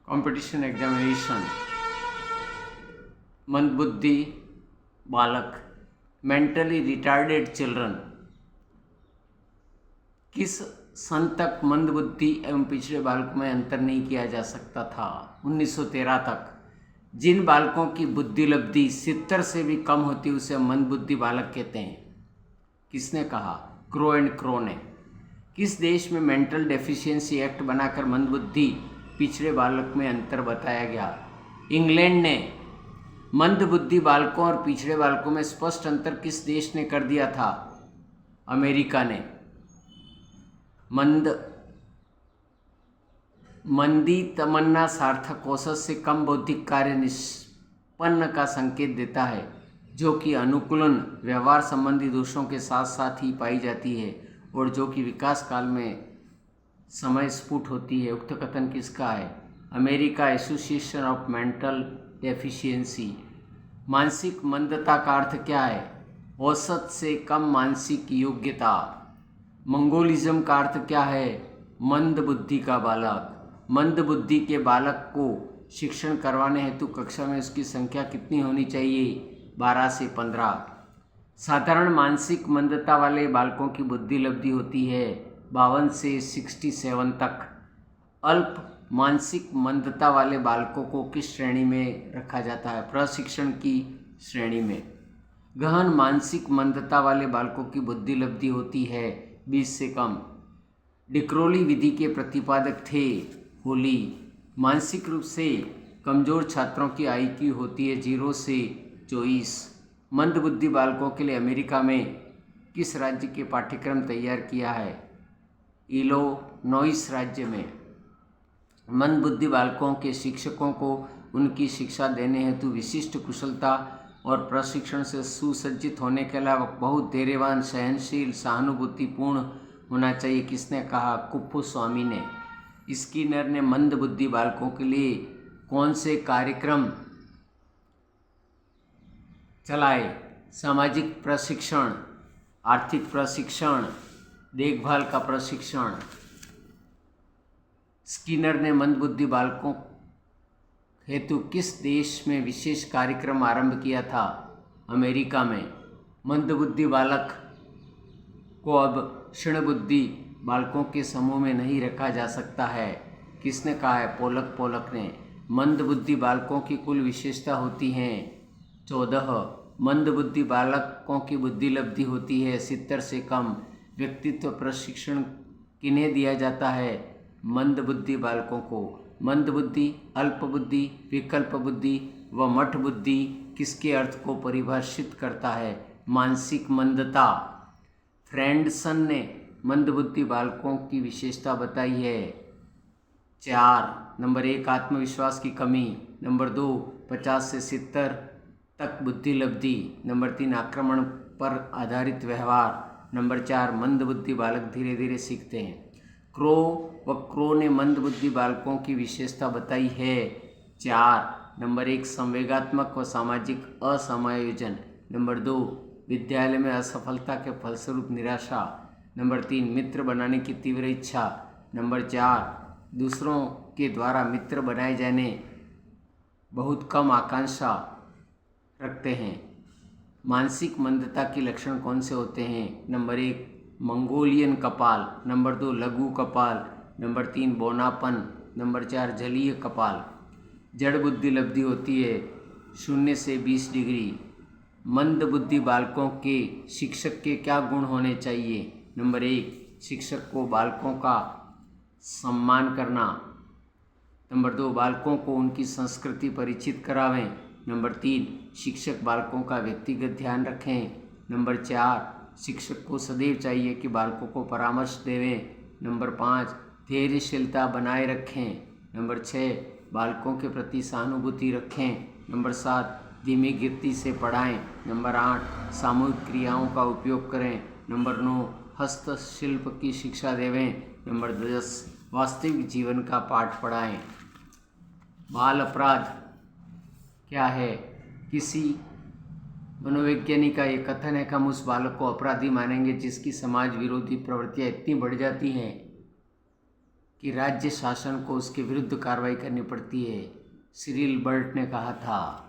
Competition examination, मंदबुद्धि बालक, mentally retarded children. किस सन तक मंदबुद्धि एवं पिछड़े बालकों में अंतर नहीं किया जा सकता था? 1913 तक। जिन बालकों की बुद्धि लब्धि 70 से भी कम होती उसे मंदबुद्धि बालक कहते हैं। किसने कहा? क्रो एंड क्रो ने। किस देश में मेंटल डेफिशिएंसी एक्ट बनाकर मंदबुद्धि पिछड़े बालक में अंतर बताया गया? इंग्लैंड ने। मंदबुद्धि बालकों और पिछड़े बालकों में स्पष्ट अंतर किस देश ने कर दिया था? अमेरिका ने। मंदी तमन्ना सार्थक औसत से कम बौद्धिक कार्य निष्पन्न का संकेत देता है, जो कि अनुकूलन व्यवहार संबंधी दोषों के साथ साथ ही पाई जाती है और जो कि विकास काल में समय स्फुट होती है। उक्त कथन किसका है? America association of mental deficiency. मानसिक मंदता का अर्थ क्या है? औसत से कम मानसिक योग्यता। मंगोलिज्म का अर्थ क्या है? मंद बुद्धि का बालक। मंद बुद्धि के बालक को शिक्षण करवाने हेतु कक्षा में उसकी संख्या कितनी होनी चाहिए? 12 से 15। साधारण मानसिक मंदता वाले बालकों की बुद्धि लब्धि होती है 52 से 67 तक। अल्प मानसिक मंदता वाले बालकों को किस श्रेणी में रखा जाता है? प्रशिक्षण की श्रेणी में। गहन मानसिक मंदता वाले बालकों की बुद्धि लब्धि होती है 20 से कम। डिक्रोली विधि के प्रतिपादक थे होली। मानसिक रूप से कमजोर छात्रों की IQ होती है 0 से 24। मंदबुद्धि बालकों के लिए अमेरिका में किस राज्य के पाठ्यक्रम तैयार किया है? इलिनॉइस राज्य में। मंदबुद्धि बालकों के शिक्षकों को उनकी शिक्षा देने हेतु विशिष्ट कुशलता और प्रशिक्षण से सुसज्जित होने के अलावा बहुत धैर्यवान, सहनशील, सहानुभूतिपूर्ण होना चाहिए। किसने कहा? कुप्पुस्वामी ने। स्किनर ने मंदबुद्धि बालकों के लिए कौन से कार्यक्रम चलाए? सामाजिक प्रशिक्षण, आर्थिक प्रशिक्षण, देखभाल का प्रशिक्षण। स्किनर ने मंदबुद्धि बालकों हेतु किस देश में विशेष कार्यक्रम आरंभ किया था? अमेरिका में। मंदबुद्धि बालक को अब क्षीणबुद्धि बालकों के समूह में नहीं रखा जा सकता है। किसने कहा है? पोलक ने। मंदबुद्धि बालकों की कुल विशेषता होती हैं 14। मंदबुद्धि बालकों की बुद्धि लब्धि होती है 70 से कम। व्यक्तित्व प्रशिक्षण किन्हें दिया जाता है? मंदबुद्धि बालकों को। मंदबुद्धि, अल्पबुद्धि, विकल्प बुद्धि व मठ बुद्धि किसके अर्थ को परिभाषित करता है? मानसिक मंदता। फ्रेंडसन ने मंदबुद्धि बालकों की विशेषता बताई है 4। नंबर 1 आत्मविश्वास की कमी। नंबर 2 50 से 70 तक बुद्धि लब्धि। नंबर 3 आक्रमण पर आधारित व्यवहार। नंबर 4 मंदबुद्धि बालक धीरे धीरे सीखते हैं। क्रो ने मंदबुद्धि बालकों की विशेषता बताई है 4। नंबर 1 संवेगात्मक व सामाजिक असमायोजन। नंबर 2 विद्यालय में असफलता के फलस्वरूप निराशा। नंबर 3 मित्र बनाने की तीव्र इच्छा। नंबर 4 दूसरों के द्वारा मित्र बनाए जाने बहुत कम आकांक्षा रखते हैं। मानसिक मंदता के लक्षण कौन से होते हैं? नंबर 1 मंगोलियन कपाल। नंबर 2 लघु कपाल। नंबर 3 बौनापन। नंबर 4 जलीय कपाल। जड़ बुद्धि लब्धि होती है 0 से 20 डिग्री। मंदबुद्धि बालकों के शिक्षक के क्या गुण होने चाहिए? नंबर 1 शिक्षक को बालकों का सम्मान करना। नंबर 2 बालकों को उनकी संस्कृति परिचित करावें। नंबर 3 शिक्षक बालकों का व्यक्तिगत ध्यान रखें। नंबर 4 शिक्षक को सदैव चाहिए कि बालकों को परामर्श देवें। नंबर 5 धैर्यशीलता बनाए रखें। नंबर 6 बालकों के प्रति सहानुभूति रखें। नंबर 7 धीमी गति से पढ़ाएं। नंबर 8 सामूहिक क्रियाओं का उपयोग करें। नंबर 9 हस्तशिल्प की शिक्षा देवें। नंबर 10 वास्तविक जीवन का पाठ पढ़ाएं। बाल अपराध क्या है? किसी मनोवैज्ञानिक का ये कथन है कि हम उस बालक को अपराधी मानेंगे जिसकी समाज विरोधी प्रवृत्तियाँ इतनी बढ़ जाती हैं कि राज्य शासन को उसके विरुद्ध कार्रवाई करनी पड़ती है। सिरिल बर्ट ने कहा था